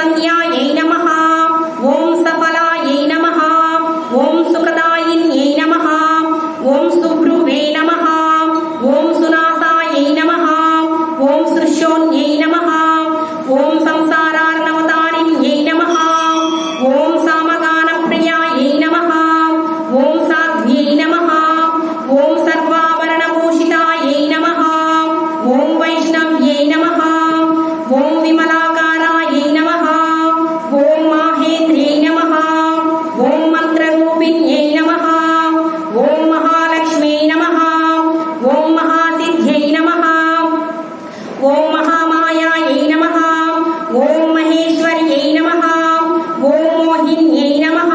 సంధ్యాయై నమః. ఓం సఫలాయై నమః. ఓం సుఖదాయిన్యై నమః. ఓం సుభ్రువే నమః. ఓం సునాసాయై నమః. ఓం సృశోన్యై నమః. ఓం సంసారార్ణవతారిణ్యై నమః. ఓం సామగానప్రియాయై నమః. ఓం సాధ్వ్యై నమః. ఓం సర్వాభరణభూషితాయై నమః. ఓం వైష్ణవ్యై నమః. ఓం విమలాకారాయై నమః. ఓం మాహేంద్ర్యై నమః. ఓం మంత్రరూపిణ్యై నమః. ఓం మహాలక్ష్మ్యై నమః. ఓం మహాసిద్ధ్యై నమః. ఓం మహామాయాయై నమః. ఓం మహేశ్వర్యై నమః. ఓం మోహిన్యై నమః.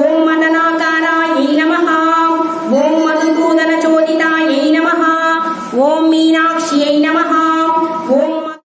ఓం మదనాకారాయై నమః. ఓం మధుసూదనచోదితాయై నమః. ఓం మీనాక్ష్యై నమః.